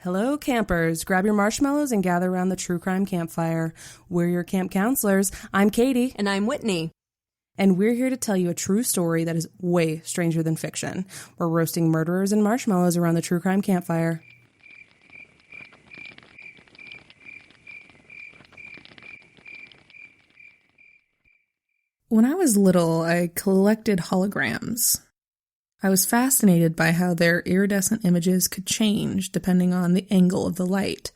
Hello, campers. Grab your marshmallows and gather around the true crime campfire. We're your camp counselors. I'm Katie. And I'm Whitney. And we're here to tell you a true story that is way stranger than fiction. We're roasting murderers and marshmallows around the true crime campfire. When I was little, I collected holograms. I was fascinated by how their iridescent images could change depending on the angle of the light.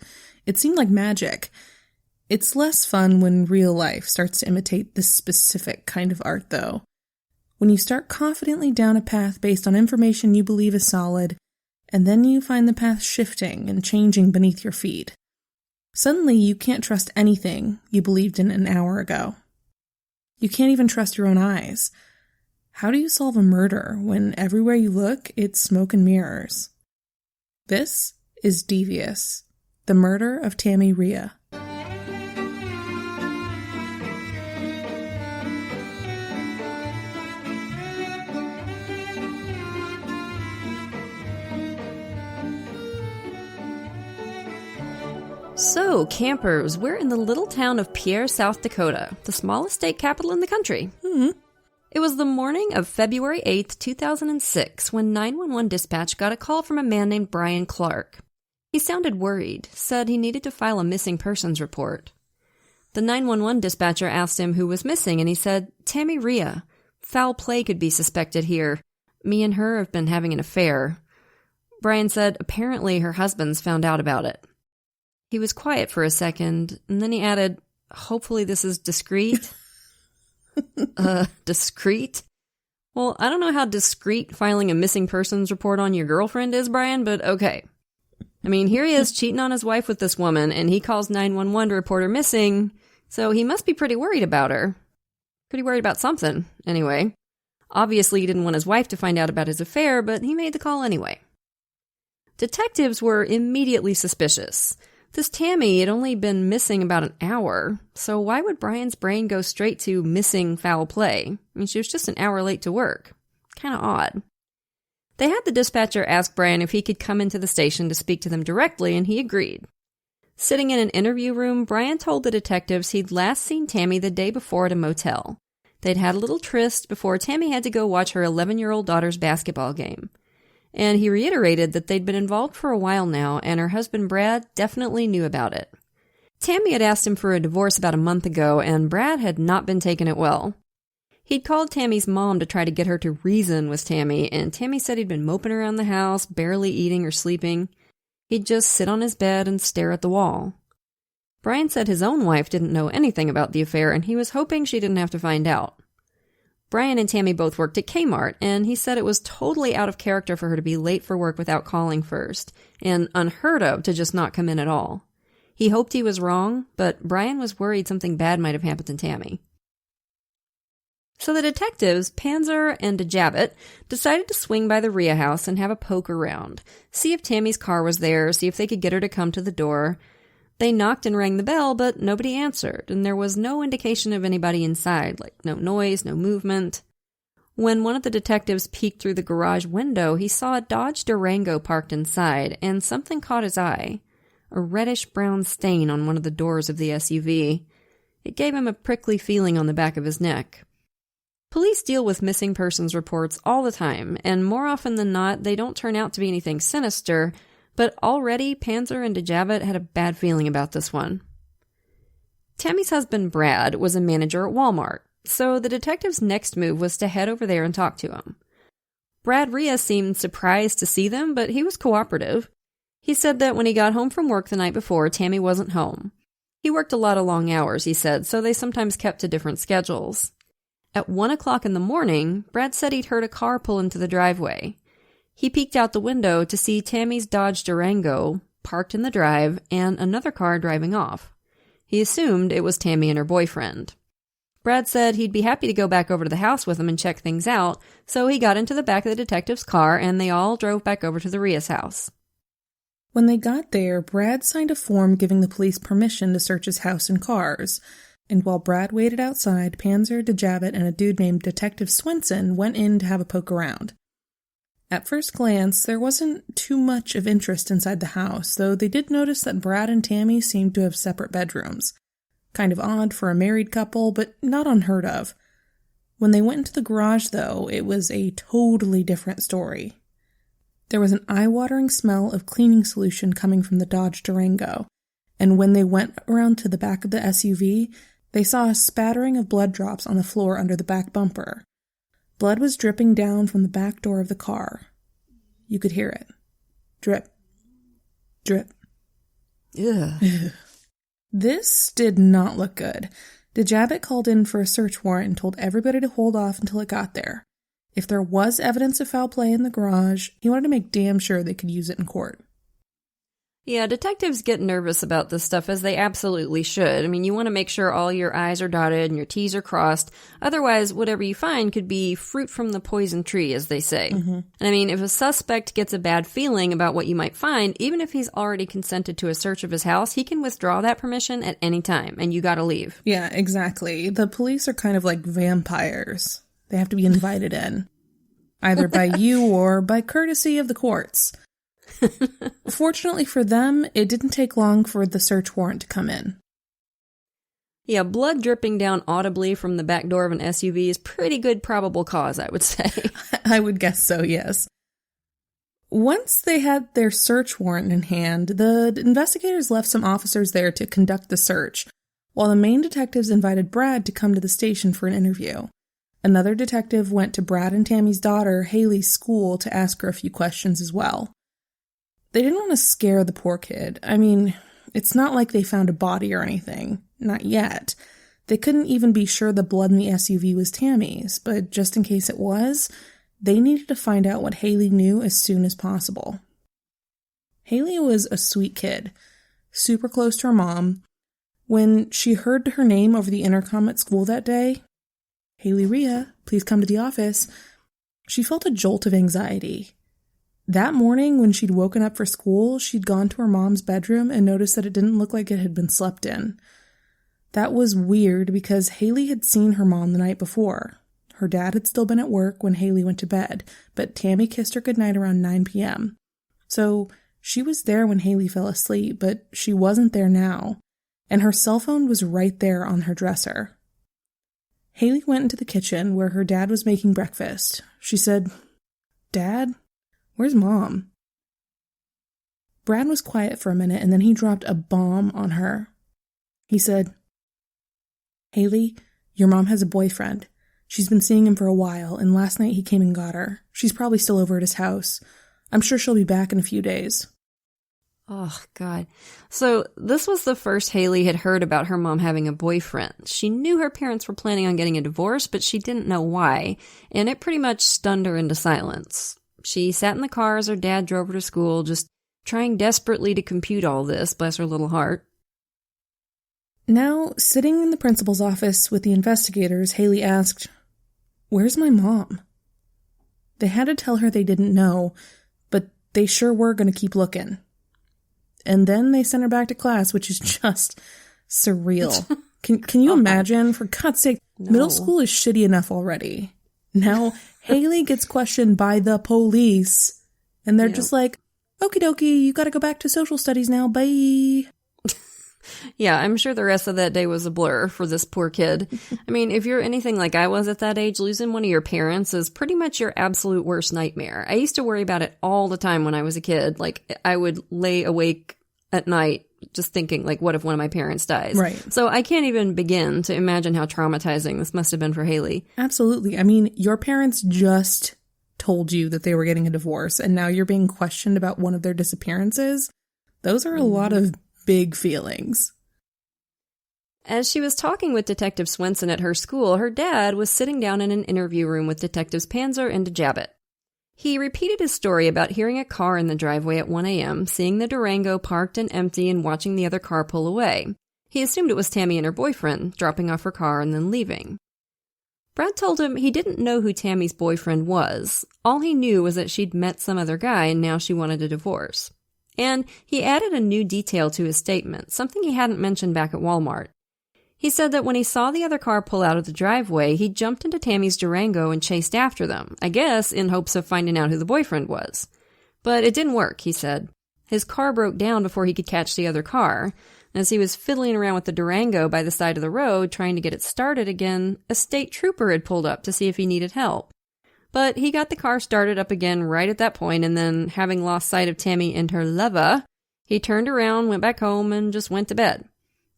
It seemed like magic. It's less fun when real life starts to imitate this specific kind of art, though. When you start confidently down a path based on information you believe is solid, and then you find the path shifting and changing beneath your feet. Suddenly, you can't trust anything you believed in an hour ago. You can't even trust your own eyes. How do you solve a murder when everywhere you look, it's smoke and mirrors? This is Devious, the murder of Tami Reay. So, campers, we're in the little town of Pierre, South Dakota, the smallest state capital in the country. It was the morning of February 8th, 2006, when 911 dispatch got a call from a man named Brian Clark. He sounded worried, said he needed to file a missing persons report. The 911 dispatcher asked him who was missing, and he said, "Tami Reay. Foul play could be suspected here. Me and her have been having an affair." Brian said apparently her husband's found out about it. He was quiet for a second, and then he added, "Hopefully this is discreet." Discreet? Well, I don't know how discreet filing a missing persons report on your girlfriend is, Brian, but okay. I mean, here he is cheating on his wife with this woman, and he calls 911 to report her missing, so he must be pretty worried about her. Pretty worried about something, anyway. Obviously, he didn't want his wife to find out about his affair, but he made the call anyway. Detectives were immediately suspicious. This Tami had only been missing about an hour, so why would Brian's brain go straight to missing foul play? I mean, she was just an hour late to work. Kind of odd. They had the dispatcher ask Brian if he could come into the station to speak to them directly, and he agreed. Sitting in an interview room, Brian told the detectives he'd last seen Tami the day before at a motel. They'd had a little tryst before Tami had to go watch her 11-year-old daughter's basketball game. And he reiterated that they'd been involved for a while now, and her husband Brad definitely knew about it. Tami had asked him for a divorce about a month ago, and Brad had not been taking it well. He'd called Tami's mom to try to get her to reason with Tami, and Tami said he'd been moping around the house, barely eating or sleeping. He'd just sit on his bed and stare at the wall. Brian said his own wife didn't know anything about the affair, and he was hoping she didn't have to find out. Brian and Tami both worked at Kmart, and he said it was totally out of character for her to be late for work without calling first, and unheard of to just not come in at all. He hoped he was wrong, but Brian was worried something bad might have happened to Tami. So the detectives, Panzer and DeJabbet, decided to swing by the Reay house and have a poke around, see if Tami's car was there, see if they could get her to come to the door. They knocked and rang the bell, but nobody answered, and there was no indication of anybody inside, like no noise, no movement. When one of the detectives peeked through the garage window, he saw a Dodge Durango parked inside, and something caught his eye. A reddish-brown stain on one of the doors of the SUV. It gave him a prickly feeling on the back of his neck. Police deal with missing persons reports all the time, and more often than not, they don't turn out to be anything sinister, but already Panzer and DeJabbet had a bad feeling about this one. Tami's husband, Brad, was a manager at Walmart, so the detective's next move was to head over there and talk to him. Brad Reay seemed surprised to see them, but he was cooperative. He said that when he got home from work the night before, Tami wasn't home. He worked a lot of long hours, he said, so they sometimes kept to different schedules. At 1 o'clock in the morning, Brad said he'd heard a car pull into the driveway. He peeked out the window to see Tami's Dodge Durango parked in the drive and another car driving off. He assumed it was Tami and her boyfriend. Brad said he'd be happy to go back over to the house with him and check things out, so he got into the back of the detective's car and they all drove back over to the Reay's house. When they got there, Brad signed a form giving the police permission to search his house and cars. And while Brad waited outside, Panzer, DeJabbet, and a dude named Detective Swenson went in to have a poke around. At first glance, there wasn't too much of interest inside the house, though they did notice that Brad and Tami seemed to have separate bedrooms. Kind of odd for a married couple, but not unheard of. When they went into the garage, though, it was a totally different story. There was an eye-watering smell of cleaning solution coming from the Dodge Durango, and when they went around to the back of the SUV, they saw a spattering of blood drops on the floor under the back bumper. Blood was dripping down from the back door of the car. You could hear it. Drip. Drip. Ugh. This did not look good. DeJabbett called in for a search warrant and told everybody to hold off until it got there. If there was evidence of foul play in the garage, he wanted to make damn sure they could use it in court. Yeah, detectives get nervous about this stuff, as they absolutely should. I mean, you want to make sure all your I's are dotted and your T's are crossed. Otherwise, whatever you find could be fruit from the poison tree, as they say. Mm-hmm. And I mean, if a suspect gets a bad feeling about what you might find, even if he's already consented to a search of his house, he can withdraw that permission at any time, and you gotta leave. Yeah, exactly. The police are kind of like vampires. They have to be invited in, either by you or by courtesy of the courts. Fortunately for them, it didn't take long for the search warrant to come in. Yeah, blood dripping down audibly from the back door of an SUV is pretty good probable cause, I would say. I would guess so, yes. Once they had their search warrant in hand, the investigators left some officers there to conduct the search, while the main detectives invited Brad to come to the station for an interview. Another detective went to Brad and Tami's daughter, Haley's school, to ask her a few questions as well. They didn't want to scare the poor kid. I mean, it's not like they found a body or anything. Not yet. They couldn't even be sure the blood in the SUV was Tami's, but just in case it was, they needed to find out what Haley knew as soon as possible. Haley was a sweet kid, super close to her mom. When she heard her name over the intercom at school that day, "Haley Reay, please come to the office," she felt a jolt of anxiety. That morning, when she'd woken up for school, she'd gone to her mom's bedroom and noticed that it didn't look like it had been slept in. That was weird because Haley had seen her mom the night before. Her dad had still been at work when Haley went to bed, but Tami kissed her goodnight around 9 p.m. So she was there when Haley fell asleep, but she wasn't there now, and her cell phone was right there on her dresser. Haley went into the kitchen where her dad was making breakfast. She said, "Dad? Where's Mom?" Brad was quiet for a minute, and then he dropped a bomb on her. He said, "Haley, your mom has a boyfriend. She's been seeing him for a while, and last night he came and got her. She's probably still over at his house. I'm sure she'll be back in a few days." Oh, God. So this was the first Haley had heard about her mom having a boyfriend. She knew her parents were planning on getting a divorce, but she didn't know why, and it pretty much stunned her into silence. She sat in the car as her dad drove her to school, just trying desperately to compute all this, bless her little heart. Now, sitting in the principal's office with the investigators, Haley asked, "Where's my mom?" They had to tell her they didn't know, but they sure were going to keep looking. And then they sent her back to class, which is just surreal. Can you imagine? For God's sake, no. Middle school is shitty enough already. Now, Haley gets questioned by the police, and they're just like, "Okie dokie, you gotta go back to social studies now, bye." Yeah, I'm sure the rest of that day was a blur for this poor kid. I mean, if you're anything like I was at that age, losing one of your parents is pretty much your absolute worst nightmare. I used to worry about it all the time when I was a kid. Like, I would lay awake at night just thinking, like, what if one of my parents dies? Right. So I can't even begin to imagine how traumatizing this must have been for Haley. Absolutely. I mean, your parents just told you that they were getting a divorce, and now you're being questioned about one of their disappearances. Those are a lot of big feelings. As she was talking with Detective Swenson at her school, her dad was sitting down in an interview room with Detectives Panzer and DeJabbett. He repeated his story about hearing a car in the driveway at 1 a.m., seeing the Durango parked and empty, and watching the other car pull away. He assumed it was Tami and her boyfriend, dropping off her car and then leaving. Brad told him he didn't know who Tami's boyfriend was. All he knew was that she'd met some other guy and now she wanted a divorce. And he added a new detail to his statement, something he hadn't mentioned back at Walmart. He said that when he saw the other car pull out of the driveway, he jumped into Tami's Durango and chased after them, I guess in hopes of finding out who the boyfriend was. But it didn't work, he said. His car broke down before he could catch the other car. As he was fiddling around with the Durango by the side of the road trying to get it started again, a state trooper had pulled up to see if he needed help. But he got the car started up again right at that point, and then, having lost sight of Tami and her lover, he turned around, went back home, and just went to bed.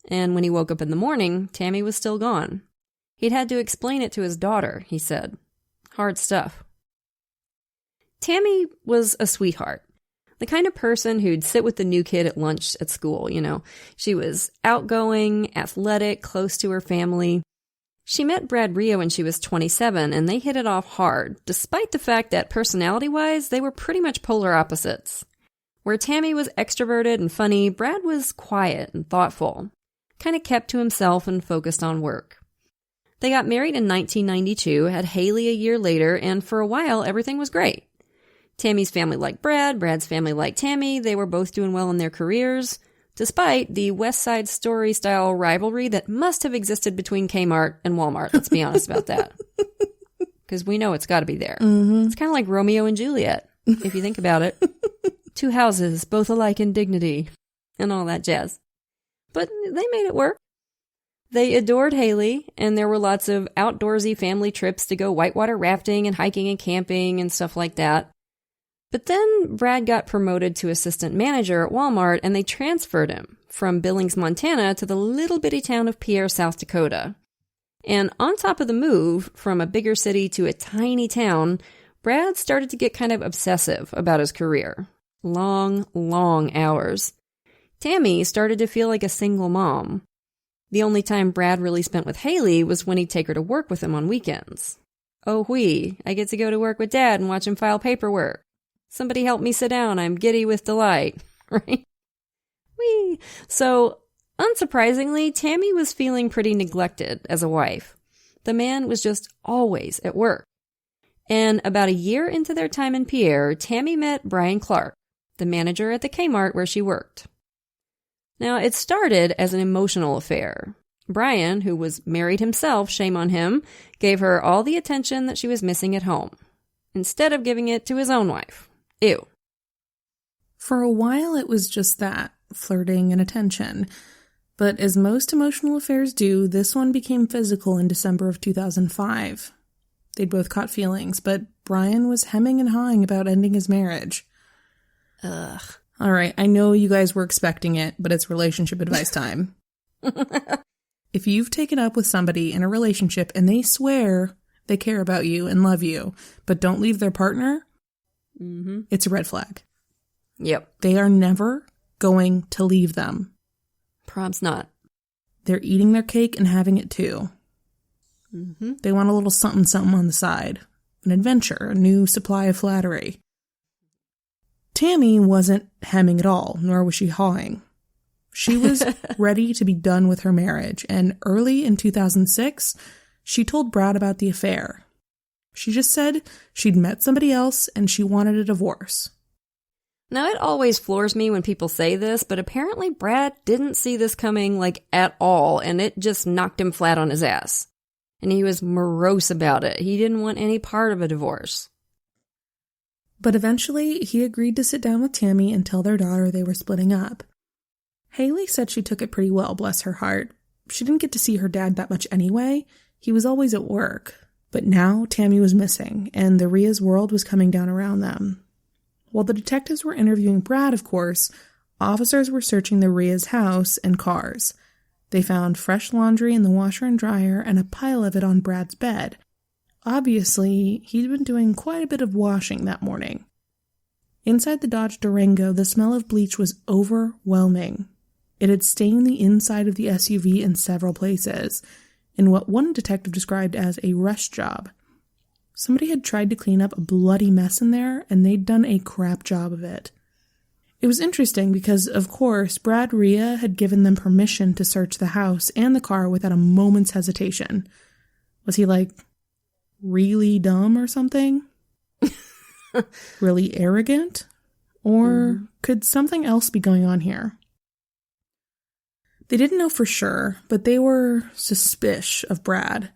And when he woke up in the morning, Tami was still gone. He'd had to explain it to his daughter, he said. Hard stuff. Tami was a sweetheart. The kind of person who'd sit with the new kid at lunch at school, you know. She was outgoing, athletic, close to her family. She met Brad Reay when she was 27, and they hit it off hard, despite the fact that personality-wise, they were pretty much polar opposites. Where Tami was extroverted and funny, Brad was quiet and thoughtful, kind of kept to himself and focused on work. They got married in 1992, had Haley a year later, and for a while, everything was great. Tami's family liked Brad, Brad's family liked Tami, they were both doing well in their careers, despite the West Side Story-style rivalry that must have existed between Kmart and Walmart, let's be honest about that. Because we know it's got to be there. Mm-hmm. It's kind of like Romeo and Juliet, if you think about it. Two houses, both alike in dignity, and all that jazz. But they made it work. They adored Haley, and there were lots of outdoorsy family trips to go whitewater rafting and hiking and camping and stuff like that. But then Brad got promoted to assistant manager at Walmart, and they transferred him from Billings, Montana to the little bitty town of Pierre, South Dakota. And on top of the move from a bigger city to a tiny town, Brad started to get kind of obsessive about his career. Long, long hours. Tami started to feel like a single mom. The only time Brad really spent with Haley was when he'd take her to work with him on weekends. Oh whee, I get to go to work with Dad and watch him file paperwork. Somebody help me sit down, I'm giddy with delight, right? Whee! So, unsurprisingly, Tami was feeling pretty neglected as a wife. The man was just always at work. And about a year into their time in Pierre, Tami met Brian Clark, the manager at the Kmart where she worked. Now, it started as an emotional affair. Brian, who was married himself, shame on him, gave her all the attention that she was missing at home, instead of giving it to his own wife. Ew. For a while, it was just that, flirting and attention. But as most emotional affairs do, this one became physical in December of 2005. They'd both caught feelings, but Brian was hemming and hawing about ending his marriage. Ugh. All right, I know you guys were expecting it, but it's relationship advice time. If you've taken up with somebody in a relationship and they swear they care about you and love you, but don't leave their partner, it's a red flag. Yep. They are never going to leave them. Prob's not. They're eating their cake and having it too. Mm-hmm. They want a little something on the side. An adventure, a new supply of flattery. Tami wasn't hemming at all, nor was she hawing. She was ready to be done with her marriage, and early in 2006, she told Brad about the affair. She just said she'd met somebody else and she wanted a divorce. Now, it always floors me when people say this, but apparently Brad didn't see this coming, at all, and it just knocked him flat on his ass. And he was morose about it. He didn't want any part of a divorce. But eventually, he agreed to sit down with Tami and tell their daughter they were splitting up. Haley said she took it pretty well, bless her heart. She didn't get to see her dad that much anyway. He was always at work. But now Tami was missing, and the Reay's world was coming down around them. While the detectives were interviewing Brad, of course, officers were searching the Reay's house and cars. They found fresh laundry in the washer and dryer and a pile of it on Brad's bed. Obviously, he'd been doing quite a bit of washing that morning. Inside the Dodge Durango, the smell of bleach was overwhelming. It had stained the inside of the SUV in several places, in what one detective described as a rush job. Somebody had tried to clean up a bloody mess in there, and they'd done a crap job of it. It was interesting because, of course, Brad Reay had given them permission to search the house and the car without a moment's hesitation. Was he, really dumb or something? Really arrogant? Or could something else be going on here? They didn't know for sure, but they were suspicious of Brad.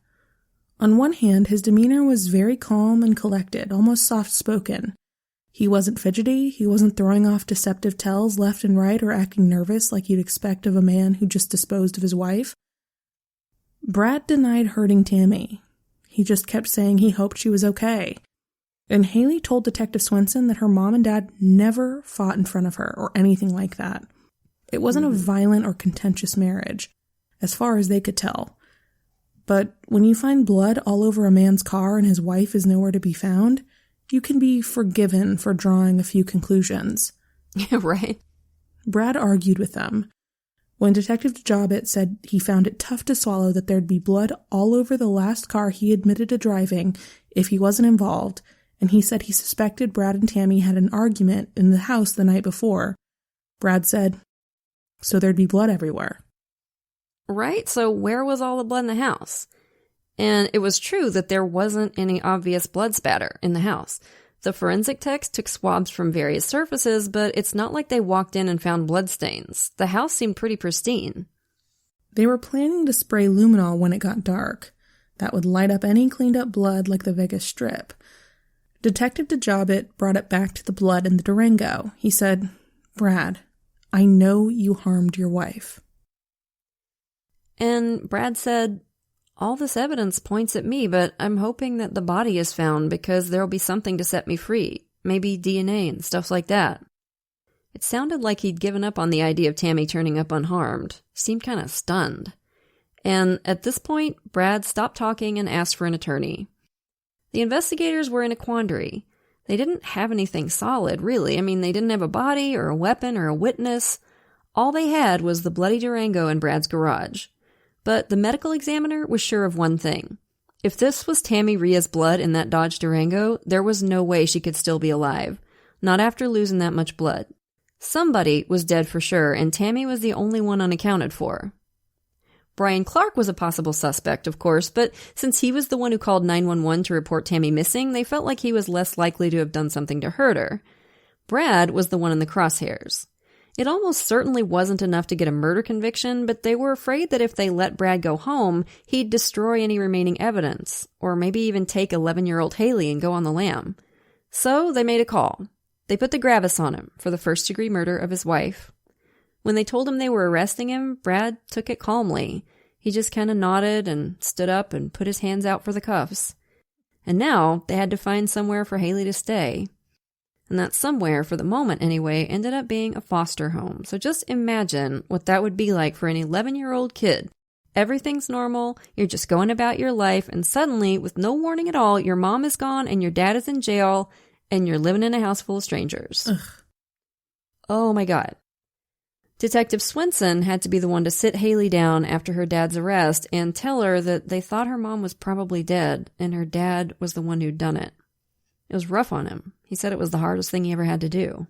On one hand, his demeanor was very calm and collected, almost soft-spoken. He wasn't fidgety, he wasn't throwing off deceptive tells left and right or acting nervous like you'd expect of a man who just disposed of his wife. Brad denied hurting Tami. He just kept saying he hoped she was okay. And Haley told Detective Swenson that her mom and dad never fought in front of her or anything like that. It wasn't a violent or contentious marriage, as far as they could tell. But when you find blood all over a man's car and his wife is nowhere to be found, you can be forgiven for drawing a few conclusions. Yeah, right. Brad argued with them. When Detective Jobbitt said he found it tough to swallow that there'd be blood all over the last car he admitted to driving if he wasn't involved, and he said he suspected Brad and Tami had an argument in the house the night before, Brad said, "So there'd be blood everywhere." Right? So where was all the blood in the house? And it was true that there wasn't any obvious blood spatter in the house. The forensic techs took swabs from various surfaces, but it's not like they walked in and found bloodstains. The house seemed pretty pristine. They were planning to spray luminol when it got dark. That would light up any cleaned up blood like the Vegas Strip. Detective Jobbitt brought it back to the blood in the Durango. He said, "Brad, I know you harmed your wife." And Brad said, "All this evidence points at me, but I'm hoping that the body is found because there'll be something to set me free. Maybe DNA and stuff like that." It sounded like he'd given up on the idea of Tami turning up unharmed. He seemed kind of stunned. And at this point, Brad stopped talking and asked for an attorney. The investigators were in a quandary. They didn't have anything solid, really. I mean, they didn't have a body or a weapon or a witness. All they had was the bloody Durango in Brad's garage. But the medical examiner was sure of one thing. If this was Tami Reay's blood in that Dodge Durango, there was no way she could still be alive. Not after losing that much blood. Somebody was dead for sure, and Tami was the only one unaccounted for. Brian Clark was a possible suspect, of course, but since he was the one who called 911 to report Tami missing, they felt like he was less likely to have done something to hurt her. Brad was the one in the crosshairs. It almost certainly wasn't enough to get a murder conviction, but they were afraid that if they let Brad go home, he'd destroy any remaining evidence, or maybe even take 11-year-old Haley and go on the lam. So they made a call. They put the gravis on him for the first-degree murder of his wife. When they told him they were arresting him, Brad took it calmly. He just kind of nodded and stood up and put his hands out for the cuffs. And now they had to find somewhere for Haley to stay. And that somewhere, for the moment anyway, ended up being a foster home. So just imagine what that would be like for an 11-year-old kid. Everything's normal, you're just going about your life, and suddenly, with no warning at all, your mom is gone and your dad is in jail, and you're living in a house full of strangers. Ugh. Oh my God. Detective Swenson had to be the one to sit Haley down after her dad's arrest and tell her that they thought her mom was probably dead and her dad was the one who'd done it. It was rough on him. He said it was the hardest thing he ever had to do.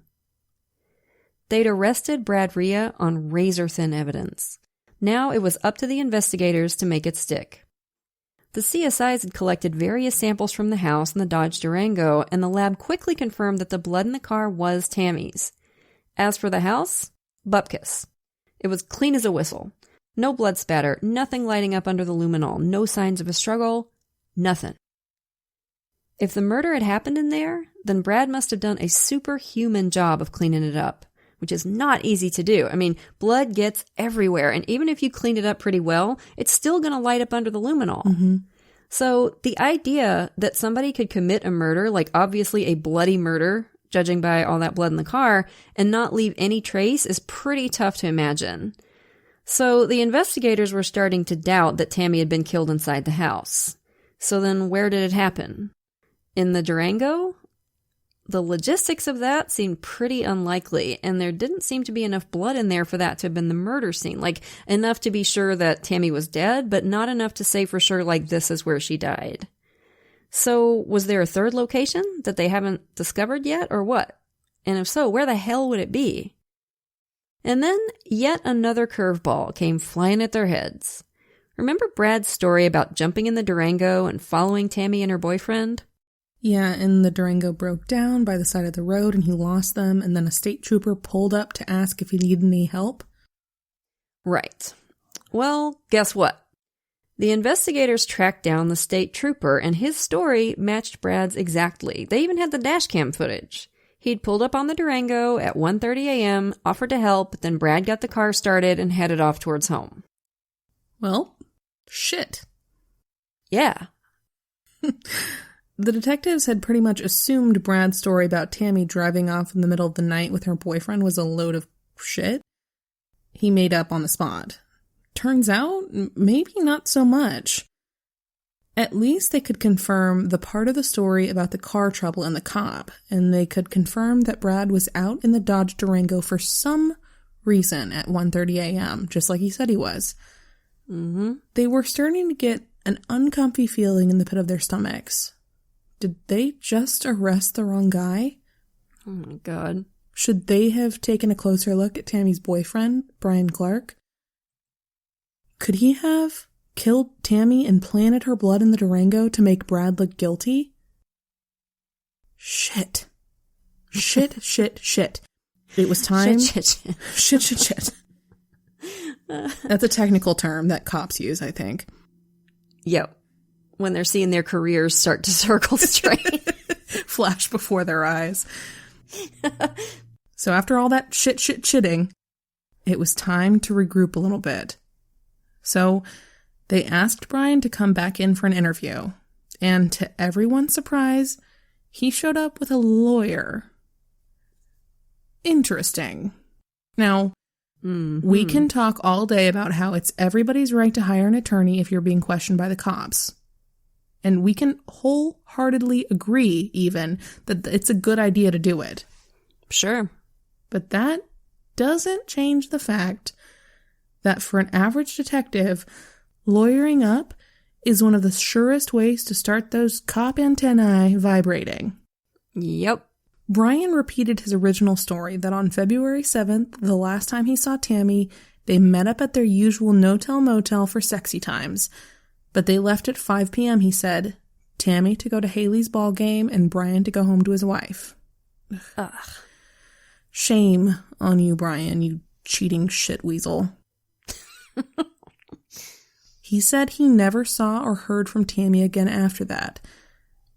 They'd arrested Brad Reay on razor-thin evidence. Now it was up to the investigators to make it stick. The CSIs had collected various samples from the house and the Dodge Durango, and the lab quickly confirmed that the blood in the car was Tami's. As for the house, bupkis. It was clean as a whistle. No blood spatter, nothing lighting up under the luminol, no signs of a struggle, nothing. If the murder had happened in there, then Brad must have done a superhuman job of cleaning it up, which is not easy to do. I mean, blood gets everywhere, and even if you clean it up pretty well, it's still going to light up under the luminol. Mm-hmm. So the idea that somebody could commit a murder, like obviously a bloody murder, judging by all that blood in the car, and not leave any trace is pretty tough to imagine. So the investigators were starting to doubt that Tami had been killed inside the house. So then where did it happen? In the Durango? The logistics of that seemed pretty unlikely, and there didn't seem to be enough blood in there for that to have been the murder scene. Like, enough to be sure that Tami was dead, but not enough to say for sure, like, this is where she died. So, was there a third location that they haven't discovered yet, or what? And if so, where the hell would it be? And then, yet another curveball came flying at their heads. Remember Brad's story about jumping in the Durango and following Tami and her boyfriend? Yeah, and the Durango broke down by the side of the road and he lost them, and then a state trooper pulled up to ask if he needed any help. Right. Well, guess what? The investigators tracked down the state trooper, and his story matched Brad's exactly. They even had the dash cam footage. He'd pulled up on the Durango at 1:30 a.m., offered to help, then Brad got the car started and headed off towards home. Well, shit. Yeah. The detectives had pretty much assumed Brad's story about Tami driving off in the middle of the night with her boyfriend was a load of shit he made up on the spot. Turns out, maybe not so much. At least they could confirm the part of the story about the car trouble and the cop, and they could confirm that Brad was out in the Dodge Durango for some reason at 1:30 a.m., just like he said he was. Mm-hmm. They were starting to get an uncomfy feeling in the pit of their stomachs. Did they just arrest the wrong guy? Oh my God. Should they have taken a closer look at Tammy's boyfriend, Brian Clark? Could he have killed Tami and planted her blood in the Durango to make Brad look guilty? Shit. Shit. It was time. Shit. That's a technical term that cops use, I think. Yep. When they're seeing their careers start to circle straight. Flash before their eyes. So after all that shitting, it was time to regroup a little bit. So they asked Brian to come back in for an interview. And to everyone's surprise, he showed up with a lawyer. Interesting. Now, we can talk all day about how it's everybody's right to hire an attorney if you're being questioned by the cops. And we can wholeheartedly agree, even, that it's a good idea to do it. Sure. But that doesn't change the fact that for an average detective, lawyering up is one of the surest ways to start those cop antennae vibrating. Yep. Brian repeated his original story that on February 7th, the last time he saw Tami, they met up at their usual no-tell motel for sexy times. But they left at 5 p.m., he said. Tami to go to Haley's ball game and Brian to go home to his wife. Ugh. Shame on you, Brian, you cheating shit weasel. He said he never saw or heard from Tami again after that.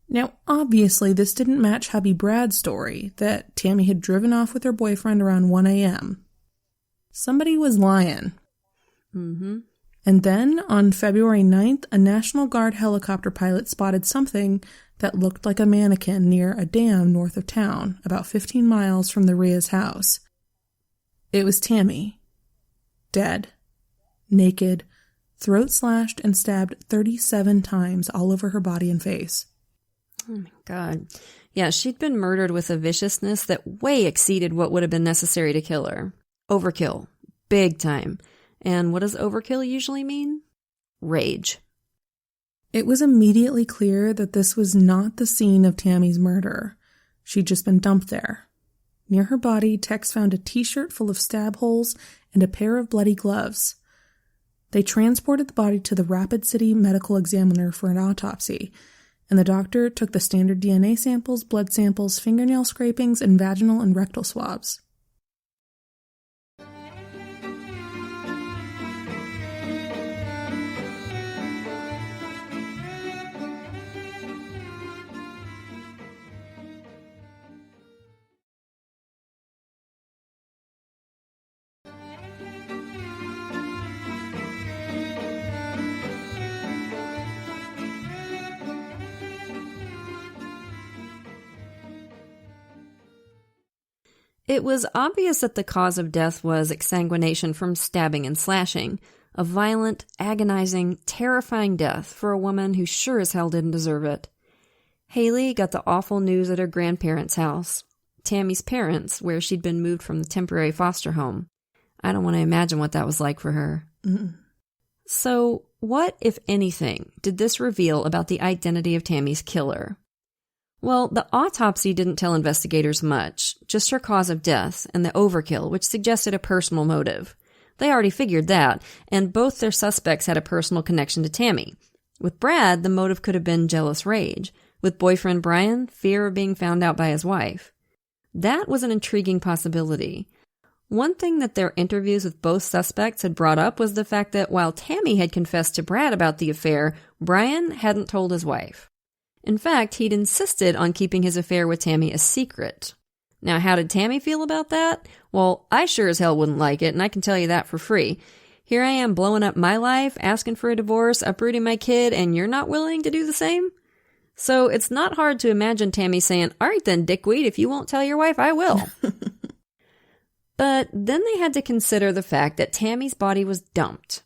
Now, obviously, this didn't match hubby Brad's story, that Tami had driven off with her boyfriend around 1 a.m. Somebody was lying. Mm-hmm. And then, on February 9th, a National Guard helicopter pilot spotted something that looked like a mannequin near a dam north of town, about 15 miles from the Reay's house. It was Tami. Dead. Naked. Throat slashed and stabbed 37 times all over her body and face. Oh my God. Yeah, she'd been murdered with a viciousness that way exceeded what would have been necessary to kill her. Overkill. Big time. And what does overkill usually mean? Rage. It was immediately clear that this was not the scene of Tami's murder. She'd just been dumped there. Near her body, Tex found a t-shirt full of stab holes and a pair of bloody gloves. They transported the body to the Rapid City Medical Examiner for an autopsy, and the doctor took the standard DNA samples, blood samples, fingernail scrapings, and vaginal and rectal swabs. It was obvious that the cause of death was exsanguination from stabbing and slashing, a violent, agonizing, terrifying death for a woman who sure as hell didn't deserve it. Haley got the awful news at her grandparents' house, Tami's parents, where she'd been moved from the temporary foster home. I don't want to imagine what that was like for her. Mm-mm. So, what, if anything, did this reveal about the identity of Tami's killer? Well, the autopsy didn't tell investigators much, just her cause of death and the overkill, which suggested a personal motive. They already figured that, and both their suspects had a personal connection to Tami. With Brad, the motive could have been jealous rage. With boyfriend Brian, fear of being found out by his wife. That was an intriguing possibility. One thing that their interviews with both suspects had brought up was the fact that while Tami had confessed to Brad about the affair, Brian hadn't told his wife. In fact, he'd insisted on keeping his affair with Tami a secret. Now, how did Tami feel about that? Well, I sure as hell wouldn't like it, and I can tell you that for free. Here I am blowing up my life, asking for a divorce, uprooting my kid, and you're not willing to do the same? So it's not hard to imagine Tami saying, all right then, dickweed, if you won't tell your wife, I will. But then they had to consider the fact that Tammy's body was dumped.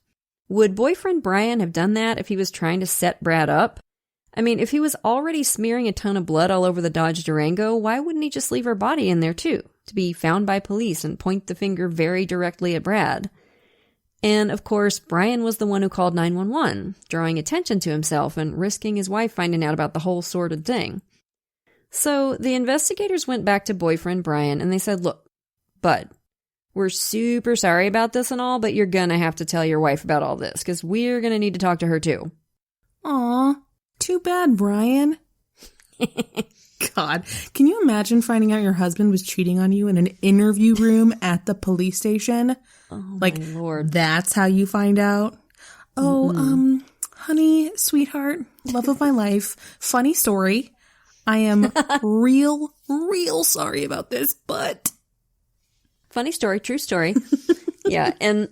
Would boyfriend Brian have done that if he was trying to set Brad up? I mean, if he was already smearing a ton of blood all over the Dodge Durango, why wouldn't he just leave her body in there too, to be found by police and point the finger very directly at Brad? And of course, Brian was the one who called 911, drawing attention to himself and risking his wife finding out about the whole sordid thing. So the investigators went back to boyfriend Brian and they said, look, bud, we're super sorry about this and all, but you're gonna have to tell your wife about all this, because we're gonna need to talk to her too. Aw, too bad, Brian. God, can you imagine finding out your husband was cheating on you in an interview room at the police station? Oh, like, my Lord. That's how you find out? Oh, honey, sweetheart, love of my life, funny story. I am real sorry about this, but... Funny story, true story. Yeah, and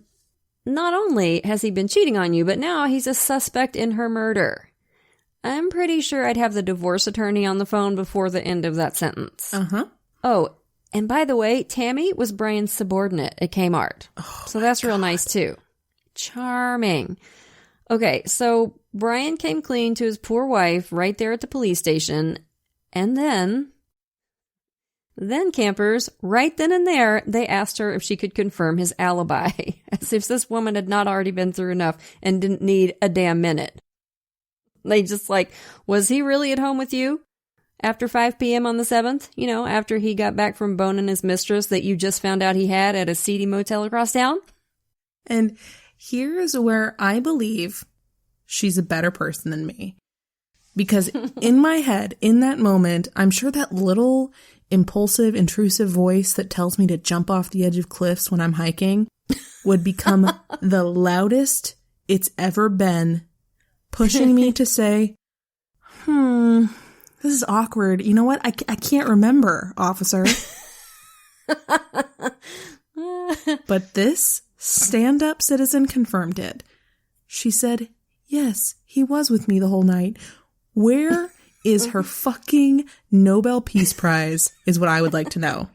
not only has he been cheating on you, but now he's a suspect in her murder. I'm pretty sure I'd have the divorce attorney on the phone before the end of that sentence. Uh-huh. Oh, and by the way, Tami was Brian's subordinate at Kmart. Oh, so that's real nice, too. Charming. Okay, so Brian came clean to his poor wife right there at the police station, and then campers, right then and there, they asked her if she could confirm his alibi, as if this woman had not already been through enough and didn't need a damn minute. They just like, was he really at home with you after 5 p.m. on the 7th? You know, after he got back from boning his mistress that you just found out he had at a seedy motel across town? And here's where I believe she's a better person than me. Because in my head, in that moment, I'm sure that little impulsive, intrusive voice that tells me to jump off the edge of cliffs when I'm hiking would become the loudest it's ever been, pushing me to say, this is awkward. You know what? I can't remember, officer. But this stand-up citizen confirmed it. She said, yes, he was with me the whole night. Where is her fucking Nobel Peace Prize, is what I would like to know.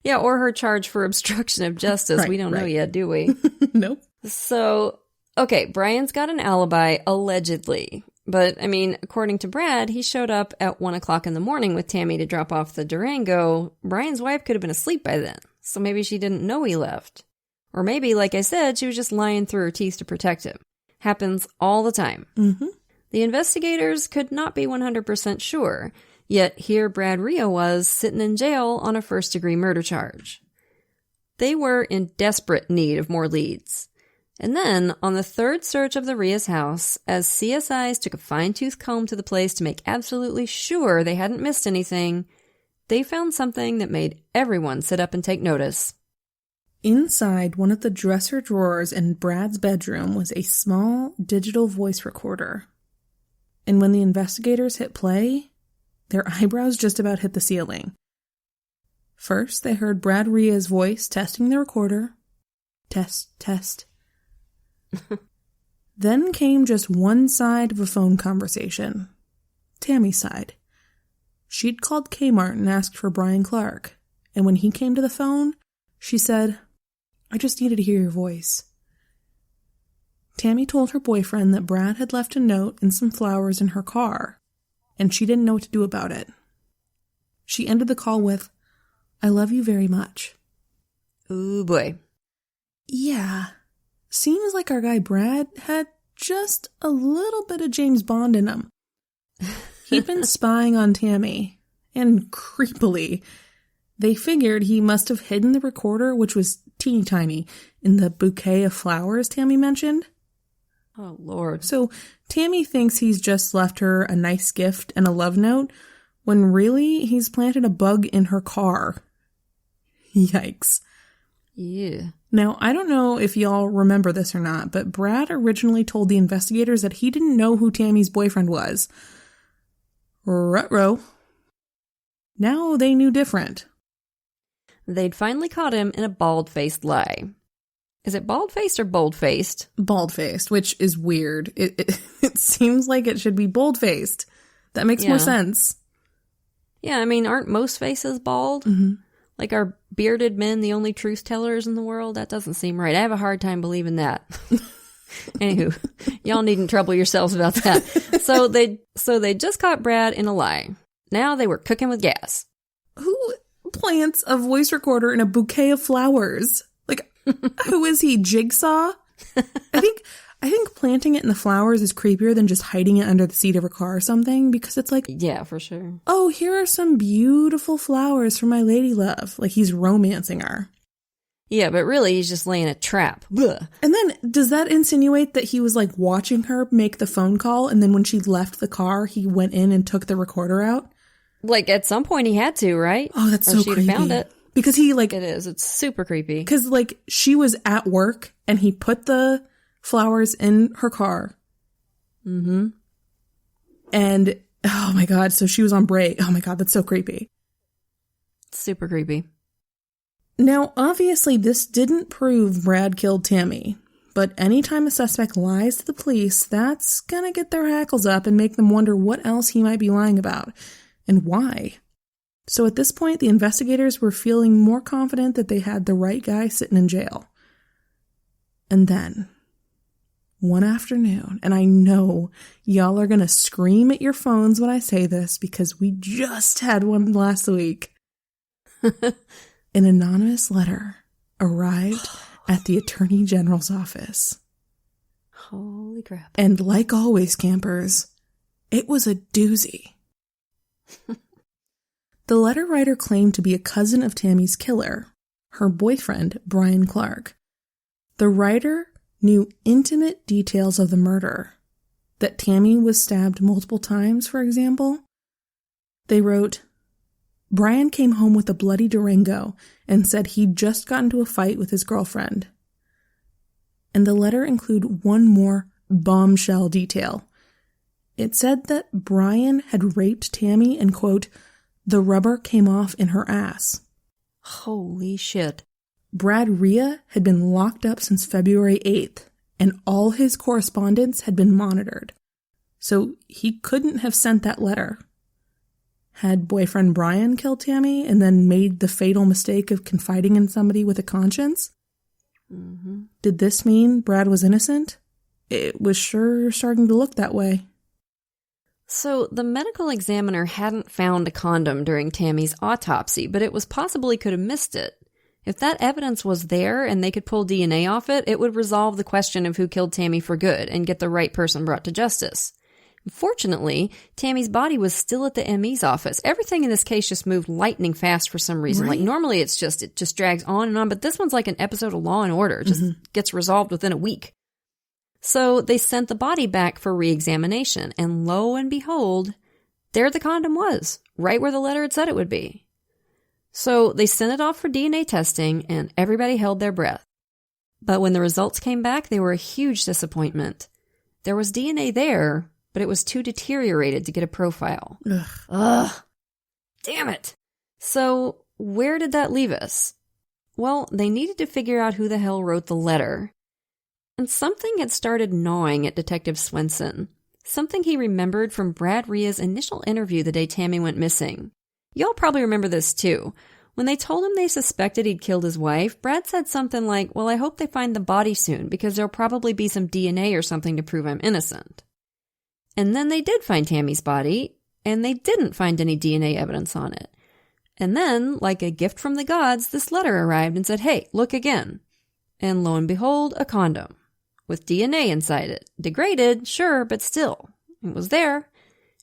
Yeah, or her charge for obstruction of justice. We don't know yet, do we? Nope. So, okay, Brian's got an alibi, allegedly. But, I mean, according to Brad, he showed up at 1 o'clock in the morning with Tami to drop off the Durango. Brian's wife could have been asleep by then, so maybe she didn't know he left. Or maybe, like I said, she was just lying through her teeth to protect him. Happens all the time. Mm-hmm. The investigators could not be 100% sure, yet here Brad Reay was sitting in jail on a first-degree murder charge. They were in desperate need of more leads. And then, on the third search of the Reay's house, as CSIs took a fine-tooth comb to the place to make absolutely sure they hadn't missed anything, they found something that made everyone sit up and take notice. Inside one of the dresser drawers in Brad's bedroom was a small digital voice recorder. And when the investigators hit play, their eyebrows just about hit the ceiling. First, they heard Brad Reay's voice testing the recorder. Test, test. Then came just one side of a phone conversation. Tami's side. She'd called Kmart and asked for Brian Clark, and when he came to the phone, she said, I just needed to hear your voice. Tami told her boyfriend that Brad had left a note and some flowers in her car, and she didn't know what to do about it. She ended the call with, I love you very much. Ooh, boy. Yeah. Seems like our guy Brad had just a little bit of James Bond in him. He'd been spying on Tami, and creepily, they figured he must have hidden the recorder, which was teeny tiny, in the bouquet of flowers Tami mentioned. Oh, Lord. So Tami thinks he's just left her a nice gift and a love note, when really he's planted a bug in her car. Yikes. Yeah. Now, I don't know if y'all remember this or not, but Brad originally told the investigators that he didn't know who Tami's boyfriend was. Ruh-roh. Now they knew different. They'd finally caught him in a bald-faced lie. Is it bald-faced or bold-faced? Bald-faced, which is weird. It seems like it should be bold-faced. That makes more sense. Yeah, I mean, aren't most faces bald? Mm-hmm. Like, are bearded men the only truth-tellers in the world? That doesn't seem right. I have a hard time believing that. Anywho, y'all needn't trouble yourselves about that. So they just caught Brad in a lie. Now they were cooking with gas. Who plants a voice recorder in a bouquet of flowers? Like, who is he, Jigsaw? I think planting it in the flowers is creepier than just hiding it under the seat of a car or something, because it's like, yeah, for sure. Oh, here are some beautiful flowers for my lady love. Like, he's romancing her. Yeah, but really he's just laying a trap. Ugh. And then, does that insinuate that he was, like, watching her make the phone call, and then when she left the car, he went in and took the recorder out? Like, at some point he had to, right? Oh, that's so creepy. She'd have found it. Because he, like... It is. It's super creepy. Because, like, she was at work, and he put the flowers in her car. Mm-hmm. And, oh my God, so she was on break. Oh my God, that's so creepy. Super creepy. Now, obviously, this didn't prove Brad killed Tami, but anytime a suspect lies to the police, that's gonna get their hackles up and make them wonder what else he might be lying about, and why. So at this point, the investigators were feeling more confident that they had the right guy sitting in jail. And then, one afternoon, and I know y'all are gonna scream at your phones when I say this because we just had one last week. An anonymous letter arrived at the Attorney General's office. Holy crap. And like always, campers, it was a doozy. The letter writer claimed to be a cousin of Tami's killer, her boyfriend, Brian Clark. The writer knew intimate details of the murder. That Tami was stabbed multiple times, for example. They wrote, Brian came home with a bloody Durango and said he'd just got into a fight with his girlfriend. And the letter included one more bombshell detail. It said that Brian had raped Tami and, quote, the rubber came off in her ass. Holy shit. Brad Reay had been locked up since February 8th, and all his correspondence had been monitored. So he couldn't have sent that letter. Had boyfriend Brian killed Tami and then made the fatal mistake of confiding in somebody with a conscience? Mm-hmm. Did this mean Brad was innocent? It was sure starting to look that way. So the medical examiner hadn't found a condom during Tami's autopsy, but it was possible he could have missed it. If that evidence was there and they could pull DNA off it, it would resolve the question of who killed Tami for good and get the right person brought to justice. Fortunately, Tami's body was still at the ME's office. Everything in this case just moved lightning fast for some reason. Right. Like normally it just drags on and on, but this one's like an episode of Law and Order. It just gets resolved within a week. So they sent the body back for re-examination, and lo and behold, there the condom was, right where the letter had said it would be. So they sent it off for DNA testing, and everybody held their breath. But when the results came back, they were a huge disappointment. There was DNA there, but it was too deteriorated to get a profile. Ugh. Damn it. So where did that leave us? Well, they needed to figure out who the hell wrote the letter. And something had started gnawing at Detective Swenson. Something he remembered from Brad Reay's initial interview the day Tami went missing. Y'all probably remember this too. When they told him they suspected he'd killed his wife, Brad said something like, well, I hope they find the body soon because there'll probably be some DNA or something to prove I'm innocent. And then they did find Tami's body, and they didn't find any DNA evidence on it. And then, like a gift from the gods, this letter arrived and said, hey, look again. And lo and behold, a condom. With DNA inside it. Degraded, sure, but still. It was there.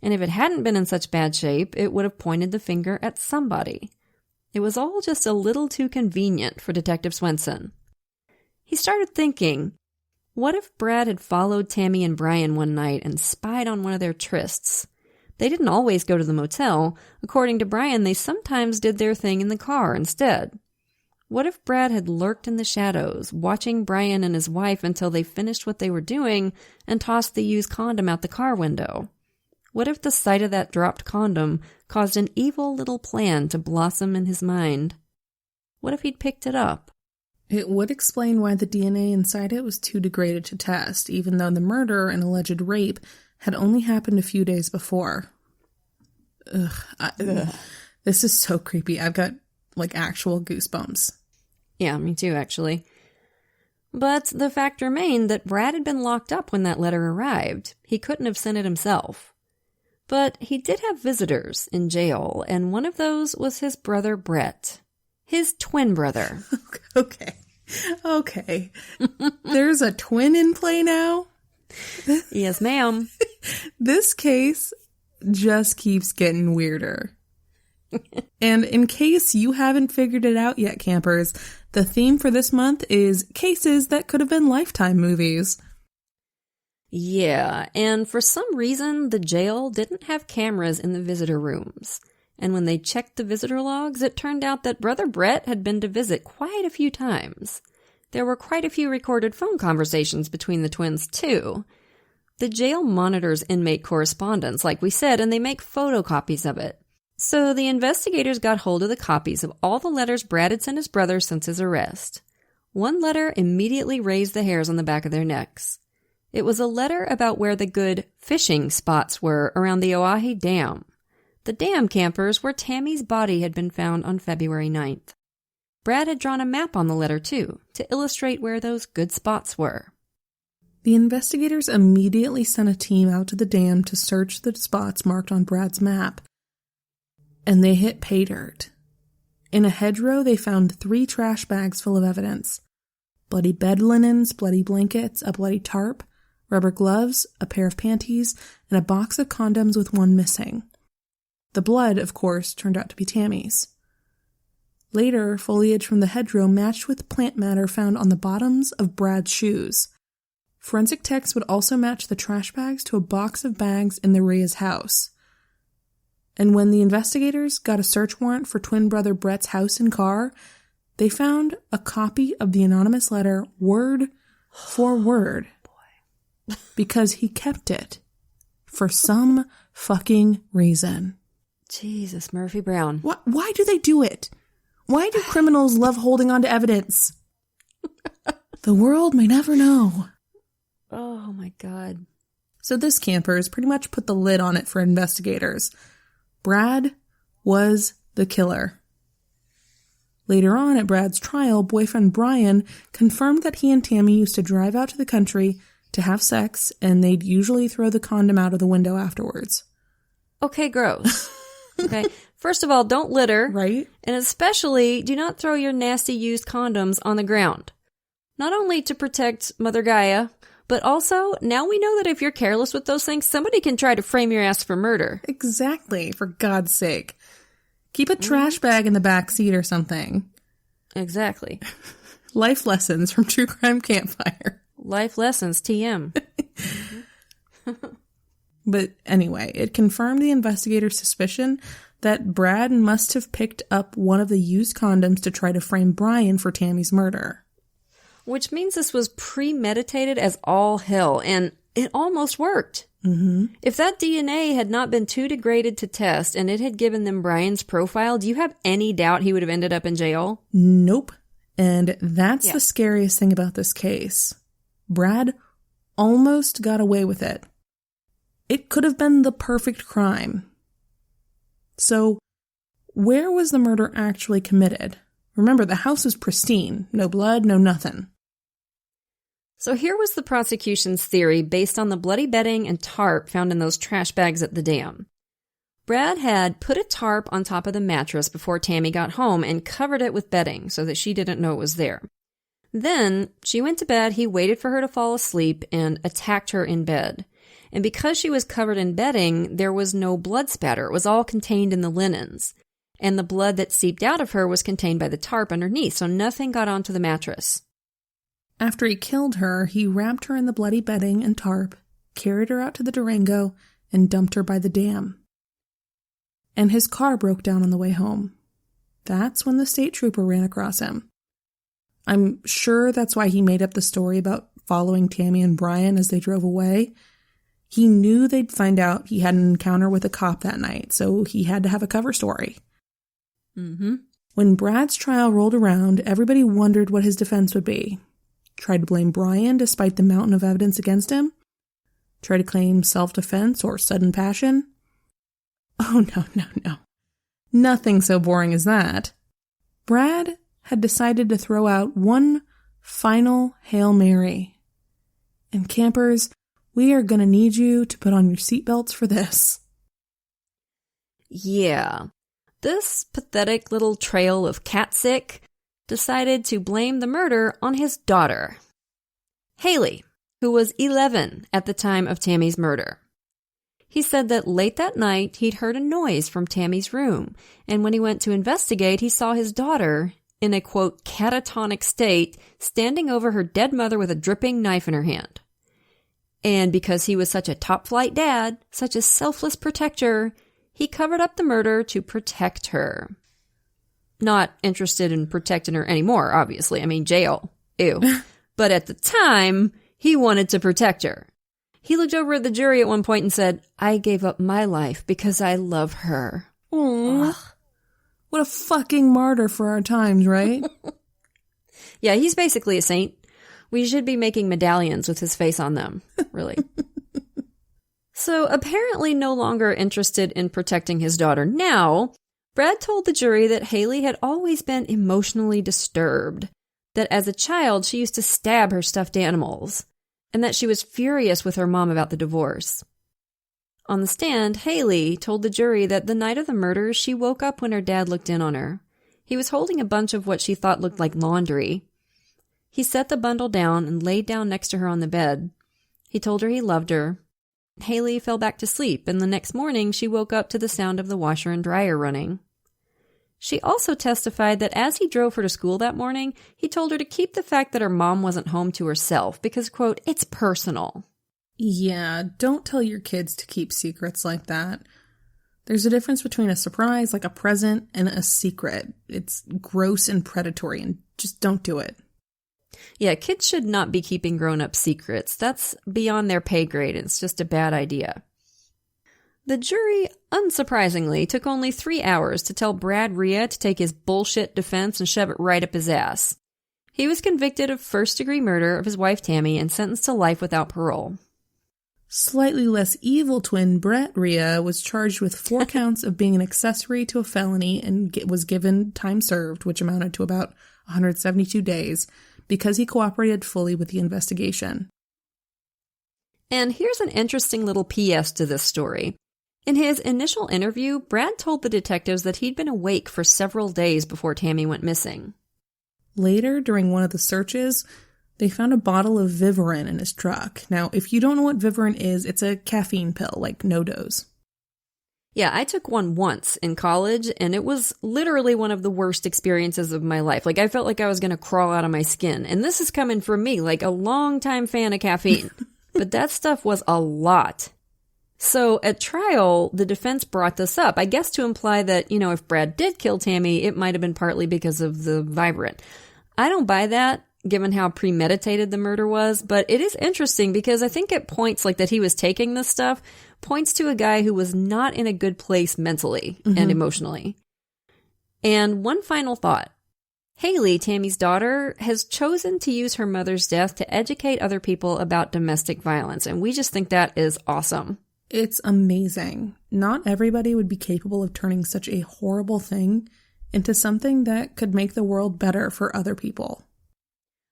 And if it hadn't been in such bad shape, it would have pointed the finger at somebody. It was all just a little too convenient for Detective Swenson. He started thinking, what if Brad had followed Tami and Brian one night and spied on one of their trysts? They didn't always go to the motel. According to Brian, they sometimes did their thing in the car instead. What if Brad had lurked in the shadows, watching Brian and his wife until they finished what they were doing and tossed the used condom out the car window? What if the sight of that dropped condom caused an evil little plan to blossom in his mind? What if he'd picked it up? It would explain why the DNA inside it was too degraded to test, even though the murder and alleged rape had only happened a few days before. Ugh. This is so creepy. I've got, actual goosebumps. Yeah, me too, actually. But the fact remained that Brad had been locked up when that letter arrived. He couldn't have sent it himself. But he did have visitors in jail, and one of those was his brother Brett. His twin brother. Okay. There's a twin in play now? Yes, ma'am. This case just keeps getting weirder. And in case you haven't figured it out yet, campers, the theme for this month is cases that could have been Lifetime movies. Yeah, and for some reason, the jail didn't have cameras in the visitor rooms. And when they checked the visitor logs, it turned out that Brother Brett had been to visit quite a few times. There were quite a few recorded phone conversations between the twins, too. The jail monitors inmate correspondence, like we said, and they make photocopies of it. So the investigators got hold of the copies of all the letters Brad had sent his brother since his arrest. One letter immediately raised the hairs on the back of their necks. It was a letter about where the good fishing spots were around the Oahe Dam. The dam, campers, where Tami's body had been found on February 9th. Brad had drawn a map on the letter, too, to illustrate where those good spots were. The investigators immediately sent a team out to the dam to search the spots marked on Brad's map. And they hit pay dirt. In a hedgerow, they found 3 trash bags full of evidence. Bloody bed linens, bloody blankets, a bloody tarp, rubber gloves, a pair of panties, and a box of condoms with one missing. The blood, of course, turned out to be Tami's. Later, foliage from the hedgerow matched with plant matter found on the bottoms of Brad's shoes. Forensic techs would also match the trash bags to a box of bags in the Reay's house. And when the investigators got a search warrant for twin brother Brett's house and car, they found a copy of the anonymous letter word for word. Because he kept it. For some fucking reason. Jesus, Murphy Brown. Why do they do it? Why do criminals love holding on to evidence? The world may never know. Oh my God. So this campers pretty much put the lid on it for investigators. Brad was the killer. Later on at Brad's trial, boyfriend Brian confirmed that he and Tami used to drive out to the country to have sex, and they'd usually throw the condom out of the window afterwards. Okay, gross. Okay, first of all, don't litter. Right. And especially, do not throw your nasty used condoms on the ground. Not only to protect Mother Gaia, but also, now we know that if you're careless with those things, somebody can try to frame your ass for murder. Exactly, for God's sake. Keep a trash bag in the back seat or something. Exactly. Life lessons from True Crime Campfire. Life lessons, TM. But anyway, it confirmed the investigators' suspicion that Brad must have picked up one of the used condoms to try to frame Brian for Tami's murder. Which means this was premeditated as all hell, and it almost worked. Mm-hmm. If that DNA had not been too degraded to test and it had given them Brian's profile, do you have any doubt he would have ended up in jail? Nope. And that's the scariest thing about this case. Brad almost got away with it. It could have been the perfect crime. So, where was the murder actually committed? Remember, the house was pristine. No blood, no nothing. So here was the prosecution's theory based on the bloody bedding and tarp found in those trash bags at the dam. Brad had put a tarp on top of the mattress before Tami got home and covered it with bedding so that she didn't know it was there. Then, she went to bed, he waited for her to fall asleep and attacked her in bed. And because she was covered in bedding, there was no blood spatter. It was all contained in the linens. And the blood that seeped out of her was contained by the tarp underneath, so nothing got onto the mattress. After he killed her, he wrapped her in the bloody bedding and tarp, carried her out to the Durango, and dumped her by the dam. And his car broke down on the way home. That's when the state trooper ran across him. I'm sure that's why he made up the story about following Tami and Brian as they drove away. He knew they'd find out he had an encounter with a cop that night, so he had to have a cover story. Mm-hmm. When Brad's trial rolled around, everybody wondered what his defense would be. Tried to blame Brian despite the mountain of evidence against him? Try to claim self-defense or sudden passion? Oh, no. Nothing so boring as that. Brad had decided to throw out one final Hail Mary. And campers, we are going to need you to put on your seatbelts for this. Yeah. This pathetic little trail of catsick decided to blame the murder on his daughter, Haley, who was 11 at the time of Tami's murder. He said that late that night he'd heard a noise from Tami's room, and when he went to investigate, he saw his daughter in a, quote, catatonic state, standing over her dead mother with a dripping knife in her hand. And because he was such a top-flight dad, such a selfless protector, he covered up the murder to protect her. Not interested in protecting her anymore, obviously. I mean, jail. Ew. But at the time, he wanted to protect her. He looked over at the jury at one point and said, "I gave up my life because I love her." Aww. What a fucking martyr for our times, right? Yeah, he's basically a saint. We should be making medallions with his face on them, really. So apparently no longer interested in protecting his daughter now, Brad told the jury that Haley had always been emotionally disturbed, that as a child she used to stab her stuffed animals, and that she was furious with her mom about the divorce. On the stand, Haley told the jury that the night of the murder, she woke up when her dad looked in on her. He was holding a bunch of what she thought looked like laundry. He set the bundle down and laid down next to her on the bed. He told her he loved her. Haley fell back to sleep, and the next morning she woke up to the sound of the washer and dryer running. She also testified that as he drove her to school that morning, he told her to keep the fact that her mom wasn't home to herself because, quote, "it's personal." Yeah, don't tell your kids to keep secrets like that. There's a difference between a surprise, like a present, and a secret. It's gross and predatory, and just don't do it. Yeah, kids should not be keeping grown-up secrets. That's beyond their pay grade. It's just a bad idea. The jury, unsurprisingly, took only 3 hours to tell Brad Reay to take his bullshit defense and shove it right up his ass. He was convicted of first-degree murder of his wife Tami and sentenced to life without parole. Slightly less evil twin Brett Reay was charged with 4 counts of being an accessory to a felony and was given time served, which amounted to about 172 days, because he cooperated fully with the investigation. And here's an interesting little PS to this story. In his initial interview, Brad told the detectives that he'd been awake for several days before Tami went missing. Later, during one of the searches, they found a bottle of Vivarin in his truck. Now, if you don't know what Vivarin is, it's a caffeine pill, like No-Dose. Yeah, I took one once in college, and it was literally one of the worst experiences of my life. Like, I felt like I was going to crawl out of my skin. And this is coming from me, like a longtime fan of caffeine. But that stuff was a lot. So at trial, the defense brought this up, I guess to imply that, if Brad did kill Tami, it might have been partly because of the Vivarin. I don't buy that, given how premeditated the murder was, but it is interesting because I think it points like that he was taking this stuff, points to a guy who was not in a good place mentally and emotionally. And one final thought. Haley, Tami's daughter, has chosen to use her mother's death to educate other people about domestic violence, and we just think that is awesome. It's amazing. Not everybody would be capable of turning such a horrible thing into something that could make the world better for other people.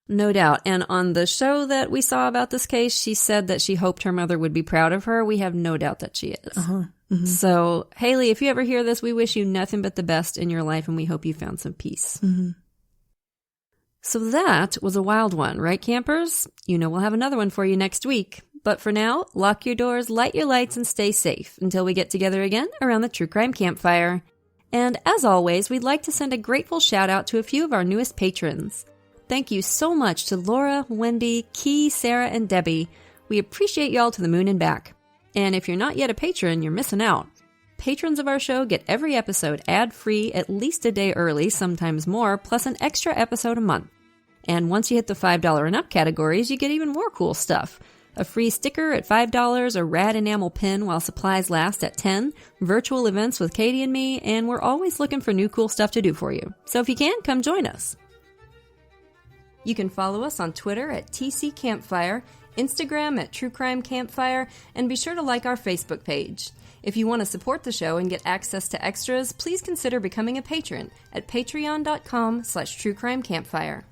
No doubt. And on the show that we saw about this case, she said that she hoped her mother would be proud of her. We have no doubt that she is. So, Haley, if you ever hear this, we wish you nothing but the best in your life, and we hope you found some peace. So that was a wild one, right, campers? We'll have another one for you next week. But for now, lock your doors, light your lights, and stay safe until we get together again around the True Crime Campfire. And as always, we'd like to send a grateful shout out to a few of our newest patrons. Thank you so much to Laura, Wendy, Key, Sarah, and Debbie. We appreciate y'all to the moon and back. And if you're not yet a patron, you're missing out. Patrons of our show get every episode ad-free at least a day early, sometimes more, plus an extra episode a month. And once you hit the $5 and up categories, you get even more cool stuff. A free sticker at $5, a rad enamel pin while supplies last at $10, virtual events with Katie and me, and we're always looking for new cool stuff to do for you. So if you can, come join us. You can follow us on Twitter at TC Campfire, Instagram at True Crime Campfire, and be sure to like our Facebook page. If you want to support the show and get access to extras, please consider becoming a patron at patreon.com/truecrimecampfire.